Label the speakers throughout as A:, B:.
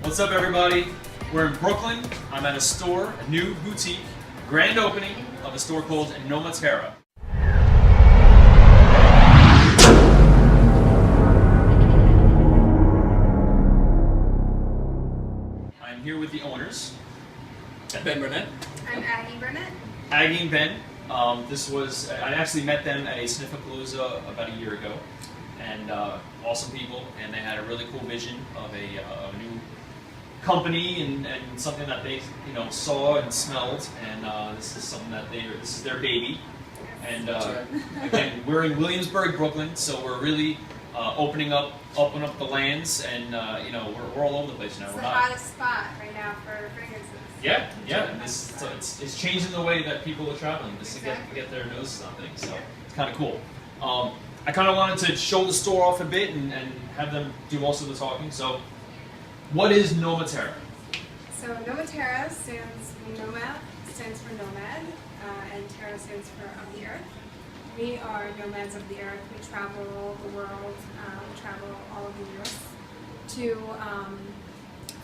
A: What's up, everybody? We're in Brooklyn. I'm at a store, a new boutique, grand opening of a store called NomaTerra. I'm here with the owners.
B: Ben Burnett.
C: I'm Aggie Burnett.
A: Aggie and Ben. I actually met them at a Sniffapalooza about a year ago, and awesome people, and they had a really cool vision of a new company and something that they saw and smelled, and this is something that this is their baby. And again, we're in Williamsburg, Brooklyn, so we're really opening up the lands, and we're all over the place now.
C: It's
A: We're
C: the
A: not.
C: hottest spot right now for fragrances.
A: Yeah, and it's changing the way that people are traveling just to get their noses on things. So it's kind of cool. I kind of wanted to show the store off a bit and have them do most of the talking. So, what is NomaTerra?
C: So NomaTerra Noma stands for nomad, and Terra stands for of the earth. We are nomads of the earth. We travel the world, we travel all over the earth to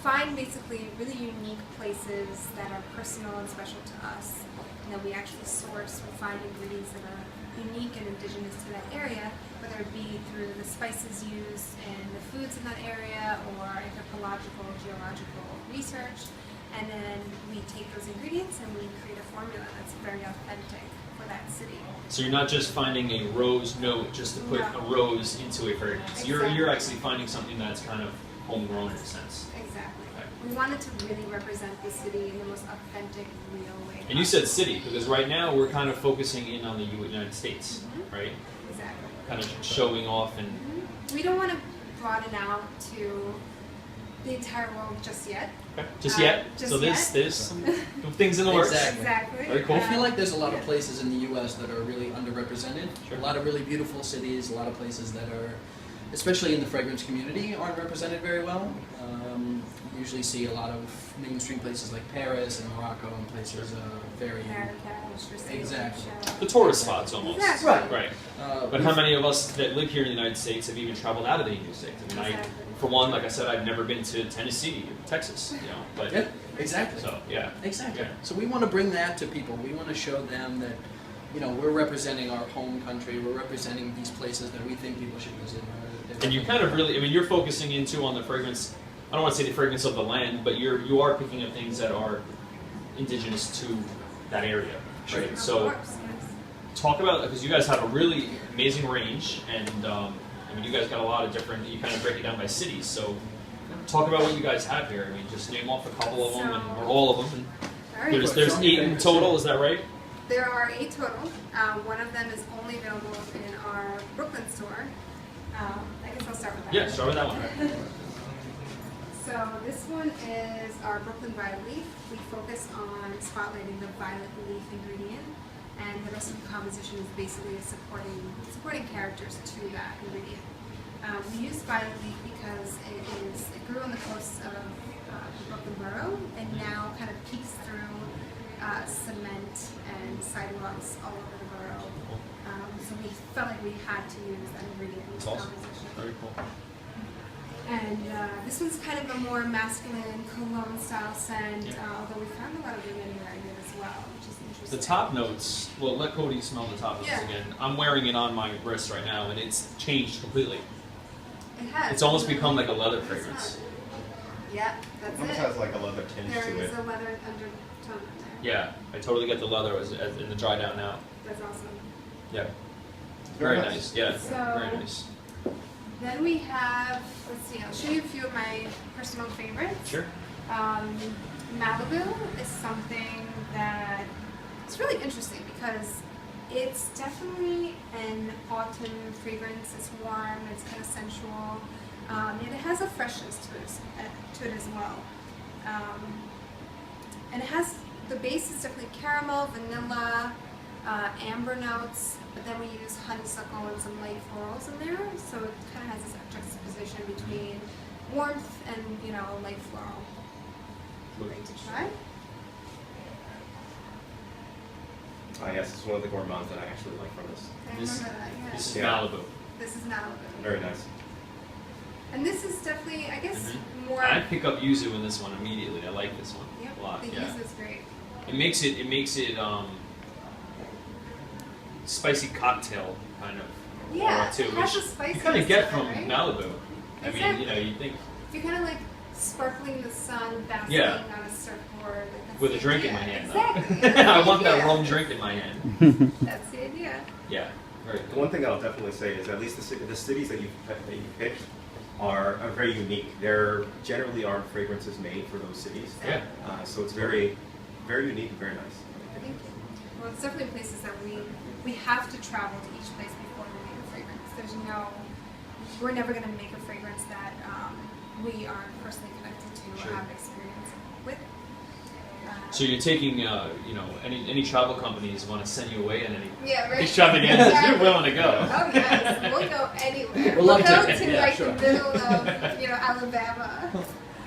C: find basically really unique places that are personal and special to us. And then we actually source, we find ingredients that are unique and indigenous to that area, whether it be through the spices used in the foods in that area or anthropological, geological research. And then we take those ingredients and we create a formula that's very authentic for that city.
A: So you're not just finding a rose note just to put a rose into a fragrance.
C: Exactly.
A: You're actually finding something that's kind of homegrown in a sense.
C: Exactly. We wanted to really represent the city in the most authentic, real way.
A: And you said city, because right now we're kind of focusing in on the United States, right?
C: Exactly.
A: Kind of showing off and...
C: We don't want to broaden out to the entire world just yet.
A: Okay. Just yet?
C: Just
A: so
C: yet.
A: there's some things in the works.
C: Exactly.
A: Very cool.
B: I feel like there's a lot of places in the U.S. that are really underrepresented.
A: Sure.
B: A lot of really beautiful cities, a lot of places that are, especially in the fragrance community, aren't represented very well. You usually see a lot of mainstream places like Paris and Morocco and places very... Exactly.
A: The tourist spots almost.
C: Exactly.
A: Right. But how many of us that live here in the United States have even traveled out of the United States? I mean, for one, like I said, I've never been to Tennessee or Texas, but...
B: Yeah, exactly.
A: So, yeah.
B: Exactly.
A: Yeah.
B: So we want to bring that to people. We want to show them that, we're representing our home country. We're representing these places that we think people should visit.
A: And you kind of really, you're focusing into on the fragrance, I don't want to say the fragrance of the land, but you are picking up things that are indigenous to that area, right?
C: Of
A: So
C: course, yes.
A: talk about, because you guys have a really amazing range, and you guys got a lot of different, you kind of break it down by cities, so talk about what you guys have here. Just name off a couple of them, or all of them. There's 8 in total, is that right?
C: There are 8 total. One of them is only available in our Brooklyn store. I guess I'll start with that.
A: Yeah, start with that one.
C: So this one is our Brooklyn Violet Leaf. We focus on spotlighting the violet leaf ingredient, and the rest of the composition is basically supporting characters to that ingredient. We use violet leaf because it grew on the coast of the Brooklyn borough, and now kind of peeks through cement and sidewalks all over the borough. So we felt like we had to use that ingredient in the composition.
A: Very cool.
C: And this one's kind of a more masculine cologne style scent, although we found a lot of women wearing it as well, which is interesting.
A: The top notes, well, let Cody smell the top notes again. I'm wearing it on my wrist right now, and it's changed completely.
C: It has.
A: It's almost become like a leather fragrance.
C: Yeah, that's
D: It almost has like a leather tinge
C: There
D: to
C: is
D: it.
C: a leather undertone in there.
A: Yeah, I totally get the leather as in the dry down now.
C: That's awesome.
A: Yeah. Very nice. Yeah,
C: So-
A: very nice.
C: Then we have, let's see, I'll show you a few of my personal favorites.
A: Sure.
C: Malibu is something that it's really interesting because it's definitely an autumn fragrance. It's warm, it's kind of sensual, and it has a freshness to it as well. And it has, the base is definitely caramel, vanilla, amber notes, but then we use honeysuckle and some light florals in there, so it kind of has this juxtaposition between warmth and, light floral. Ready to try?
D: Ah, yes, it's one of the gourmands that I actually like from this.
C: I
A: This-
C: remember that, yeah.
A: This is
D: Yeah.
A: Malibu.
C: This is Malibu.
D: Very nice.
C: And this is definitely, I guess, more.
A: I'd pick up yuzu in this one immediately. I like this one
C: Yep,
A: a lot.
C: the
A: Yeah.
C: yuzu is great.
A: It makes it spicy cocktail kind of.
C: Yeah,
A: aura too,
C: it has
A: which
C: a spiciness
A: you kind of get
C: to it,
A: from
C: right?
A: Malibu. I mean, you know,
C: Exactly.
A: you think
C: You're kind of like sparkling in the sun, basking
A: Yeah.
C: on a surfboard. Like, that's
A: with
C: the
A: a drink in
C: idea.
A: my hand.
C: Exactly.
A: Though.
C: That's
A: I
C: the
A: want that
C: idea.
A: rum drink in my hand.
C: That's the idea.
A: Yeah, very
D: The
A: cool.
D: one thing I'll definitely say is at least the cities that you picked are very unique. There generally aren't fragrances made for those cities.
A: Yeah.
D: So it's very, very unique and very nice.
C: Thank you. Well, it's definitely places that we have to travel to each place before we make a fragrance. We're never going to make a fragrance that we aren't personally connected to
A: Sure.
C: or have experience with.
A: So you're taking, you know, any travel companies want to send you away on any
C: Yeah, right.
A: extravaganzas,
C: Exactly.
A: you're willing to go.
C: Oh yes, we'll go anywhere.
B: We'll
C: We'll
B: love
C: go
B: to.
C: to
A: Yeah,
C: like
B: sure.
C: the middle of Alabama.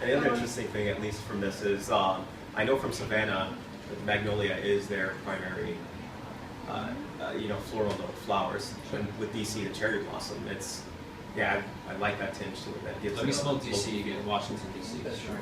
D: And the other interesting thing, at least from this, is I know from Savannah, that magnolia is their primary, floral note, flowers.
A: Sure.
D: And with DC, the cherry blossom, it's, yeah, I like that tinge to it. That gives
A: Let
D: it
A: me
D: a
A: smell
D: local-
A: DC again, Washington DC.
B: That's
A: Sure.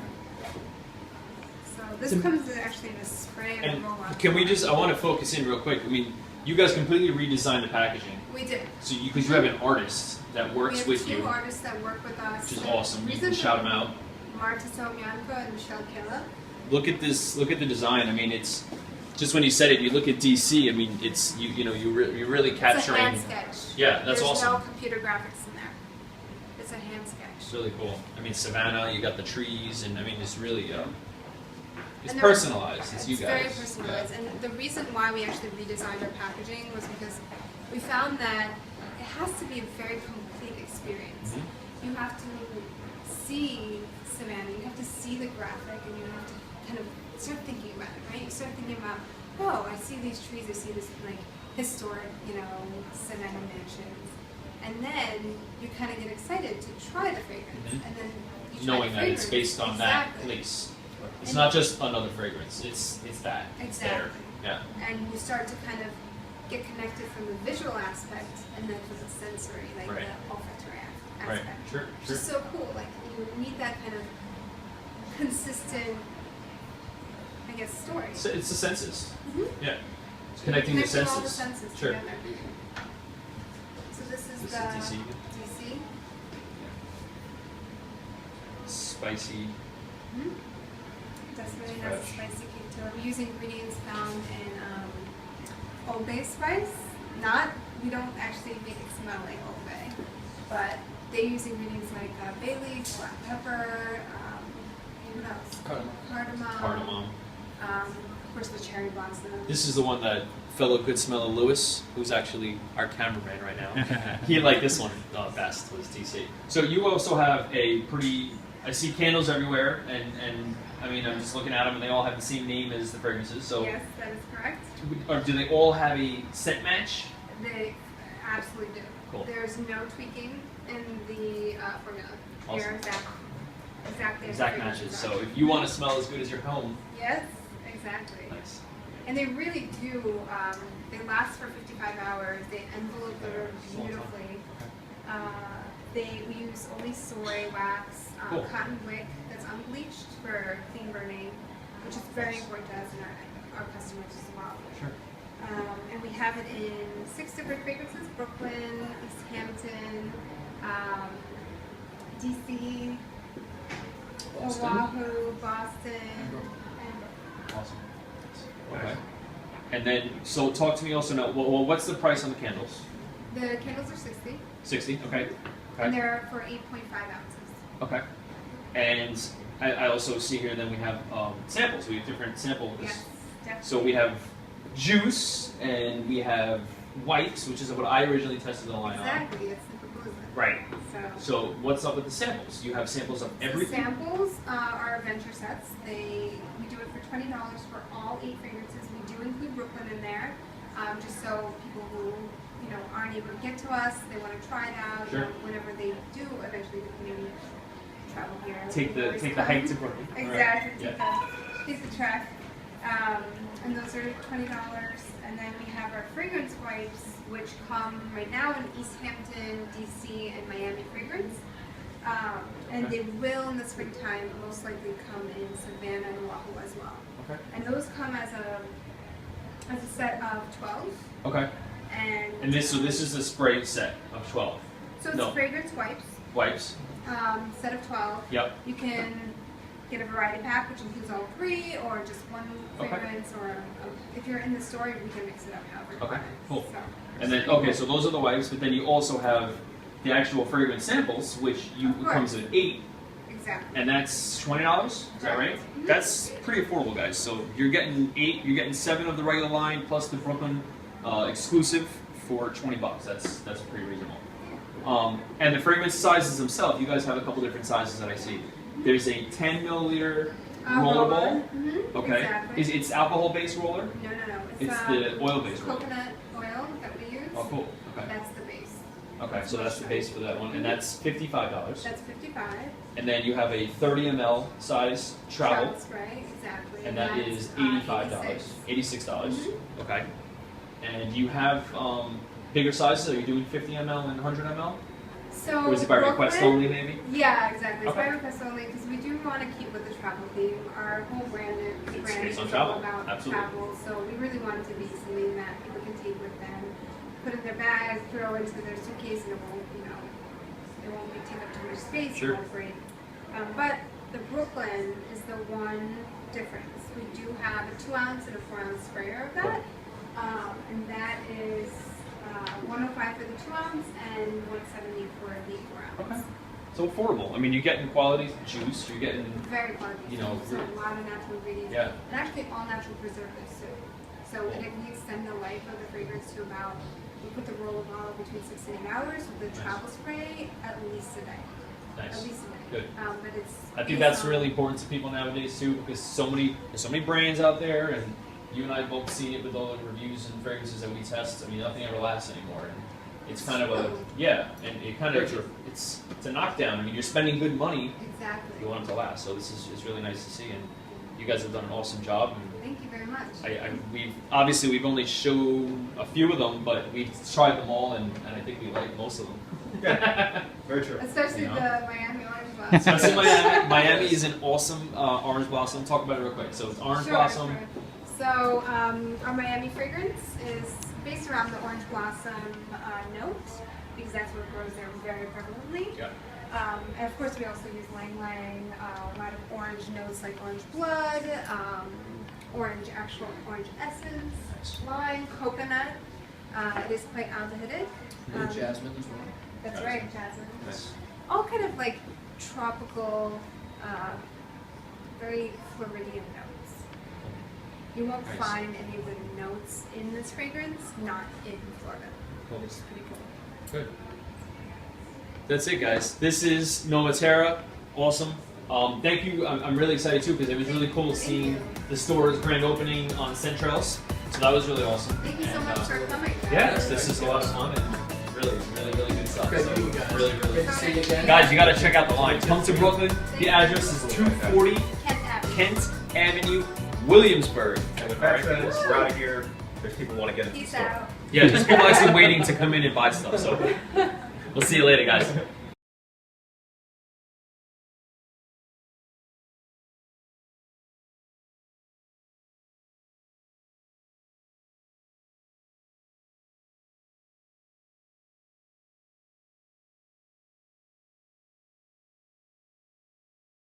C: So this comes in actually in a spray and a
A: And
C: roll-on.
A: can we just? I want to focus in real quick. I mean, you guys completely redesigned the packaging,
C: We did.
A: so because you have an artist that
C: We
A: works
C: have
A: with
C: two
A: you,
C: artists that work with us.
A: which is awesome. You can shout them out.
C: Marta Somianko and Michelle Killa.
A: Look at this. Look at the design. I mean, it's just when you said it. You look at DC. I mean, it's you're really
C: It's a
A: capturing.
C: hand sketch.
A: Yeah, that's
C: There's
A: awesome.
C: no computer graphics in there. It's a hand sketch.
A: It's really cool. I mean, Savannah. You got the trees, and I mean, it's really. It's
C: And there-
A: personalized. It's you guys.
C: very personalized. And the reason why we actually redesigned our packaging was because we found that it has to be a very complete experience.
A: Mhm.
C: You have to see Savannah, you have to see the graphic, and you have to kind of start thinking about it, right? You start thinking about, oh, I see these trees, I see this like historic, Savannah mansions. And then you kind of get excited to try the fragrance.
A: Mhm.
C: And then you try
A: Knowing
C: the
A: that it's
C: fragrance.
A: based on that
C: Exactly.
A: place. It's
C: And-
A: not just another fragrance. It's that. It's there.
C: Exactly.
A: Yeah.
C: And you start to kind of get connected from the visual aspect and then from the sensory, like
A: Right.
C: the olfactory
A: Right.
C: aspect.
A: Sure.
C: Which
A: Sure.
C: is so cool. Like you need that kind of consistent, I guess, story.
A: It's the senses.
C: Mhm.
A: Yeah. It's connecting the
C: Connecting
A: senses.
C: all the senses
A: Sure.
C: together. So this is
A: This
C: the
A: is DC.
C: DC.
A: Spicy.
C: Mhm. Definitely has a
A: Fresh.
C: spicy kick to it. We use ingredients found in Old Bay spice. We don't actually make it smell like Old Bay, but they use ingredients like bay leaf, black pepper, what else? Cardamom.
A: Cardamom.
C: Of course, the cherry blossom.
A: This is the one that fellow GoodSmellas Lewis, who's actually our cameraman right now, he liked this one best, was DC. So you also have a pretty, I see candles everywhere, and I mean, I'm just looking at them, and they all have the same name as the fragrances. So,
C: Yes, that is correct.
A: or do they all have a scent match?
C: They absolutely do.
A: Cool.
C: There's no tweaking in the formula.
A: Awesome.
C: They're exactly as
A: Exact
C: the
A: matches.
C: fragrances
A: So
C: are.
A: if you want to smell as good as your home,
C: Yes, exactly.
A: nice.
C: And they really do. They last for 55 hours. They envelope the room beautifully. We use only soy wax,
A: Cool.
C: cotton wick that's unbleached for clean burning, which is very important to us and our customers as well.
A: Sure.
C: And we have it in 6 different fragrances: Brooklyn, East Hampton, DC,
A: Boston.
C: Oahu, Boston, and Brooklyn.
A: Awesome. Okay. And then, so talk to me also now. Well, what's the price on the candles?
C: The candles are 60,
A: 60. Okay.
C: and
A: Okay.
C: they're for 8.5 ounces.
A: Okay. And I also see here then we have samples. We have different samples.
C: Yes, definitely.
A: So we have juice and we have wipes, which is what I originally tested the line on.
C: Exactly, it's the proposal.
A: Right.
C: So,
A: So what's up with the samples? You have samples of
C: the
A: everything.
C: samples are adventure sets. We do it for $20 for all 8 fragrances. We do include Brooklyn in there, just so people who aren't able to get to us, they want to try it out.
A: Sure.
C: Whenever they do eventually maybe travel here,
A: Take
C: they
A: the
C: always
A: take the
C: come.
A: hike to Brooklyn.
C: Exactly.
A: Yeah.
C: Take the trek. And those are $20. And then we have our fragrance wipes, which come right now in East Hampton, DC, and Miami fragrance. And they will in the springtime most likely come in Savannah and Oahu as well.
A: Okay.
C: And those come as a set of 12.
A: Okay.
C: And
A: this is a spray set of 12.
C: So it's
A: No.
C: fragrance wipes.
A: Wipes.
C: Set of 12.
A: Yep.
C: You can get a variety pack, which includes all 3, or just one
A: Okay.
C: fragrance, or if you're in the store, we can mix it up however you
A: Okay,
C: want.
A: cool.
C: So,
A: And then, okay, so those are the wipes, but then you also have the actual fragrance samples, which
C: Of course.
A: comes in 8,
C: exactly.
A: and that's $20. Is that right?
C: Mhm.
A: That's pretty affordable, guys. So you're getting 8, you're getting 7 of the regular line plus the Brooklyn exclusive for $20. That's pretty reasonable. And the fragrance sizes themselves, you guys have a couple different sizes that I see. There's a 10 milliliter roller ball.
C: Mm-hmm.
A: Okay.
C: Exactly.
A: Is it's alcohol-based roller?
C: No.
A: It's the oil-based roller.
C: Coconut oil that we use.
A: Oh, cool. Okay.
C: That's the base.
A: Okay, so that's the base for that one, and that's $55.
C: That's 55.
A: And then you have a 30 ml size travel,
C: Shots, right? Exactly.
A: and that
C: that's,
A: is $85, $86.
C: Mhm.
A: Okay. And you have bigger sizes. Are you doing 50 ml and 100 ml?
C: So
A: Or is it by request
C: Brooklyn-
A: only, maybe?
C: Yeah, exactly. It's by
A: Okay.
C: request only because we do want to keep with the travel theme. Our whole brand
A: It's
C: is
A: based on
C: all
A: travel.
C: about
A: Absolutely.
C: travel, so we really want it to be something that people can take with them, put in their bag, throw into their suitcase, and it won't, it won't take up too much space.
A: Sure.
C: It won't break. But the Brooklyn is the one difference. We do have a 2-ounce and a 4-ounce sprayer of that, and that is $105 for the 2-ounce and $170 for the 4-ounce.
A: Okay. So affordable. I mean, you're getting quality juice. You're getting
C: Very quality. So a lot of natural ingredients.
A: Yeah.
C: And actually all natural preservatives too. So and if we extend the life of the fragrance to about, we put the roll of bottle between 6 and 8 hours with the
A: Nice.
C: travel spray at least a day.
A: nice.
C: At least a day.
A: Good.
C: But it's.
A: I think
C: based
A: that's
C: on-
A: really important to people nowadays too, because there's so many brands out there, and you and I have both seen it with all the reviews and fragrances that we test. I mean, nothing ever lasts anymore, and it's kind of a and it kind of it's a knockdown. I mean, you're spending good money,
C: Exactly.
A: you want it to last. So this is really nice to see, and you guys have done an awesome job. And
C: Thank you very much.
A: we've only shown a few of them, but we've tried them all, and I think we like most of them.
D: Yeah, very true.
C: Especially
A: You know?
C: the Miami Orange Blossom.
A: Especially Miami. Miami is an awesome orange blossom. Talk about it real quick. So it's orange
C: Sure,
A: blossom.
C: sure. So our Miami fragrance is based around the orange blossom note because that's what grows there very prevalently.
A: Yeah.
C: And of course we also use Lang Lang, a lot of orange notes like orange blood, actual orange essence,
A: Nice.
C: lime, coconut. It is quite aldehydic.
B: And jasmine as well.
C: That's right, jasmine.
A: Nice.
C: All kind of like tropical, very Floridian notes. You won't
A: Nice.
C: find any of the notes in this fragrance not in Florida.
A: Cool.
C: Which is pretty cool.
A: Good. That's it, guys. This is NomaTerra. Awesome. Thank you. I'm really excited too because it was really cool seeing the store's grand opening on Centrales. So that was really awesome.
C: Thank you so
A: And,
C: much for coming.
A: Yes, this is a lot of fun and really good stuff.
B: Great
A: So,
B: to meet you guys.
A: really.
B: Great to see you again.
A: Guys, you got to check out the line. Come to Brooklyn. The address is 240
C: Kent Avenue.
A: Kent Avenue, Williamsburg.
D: And with that said, we're out of here. There's people who want to get into the
C: Peace
D: store.
C: out.
A: Yeah, there's people actually waiting to come in and buy stuff. So we'll see you later, guys.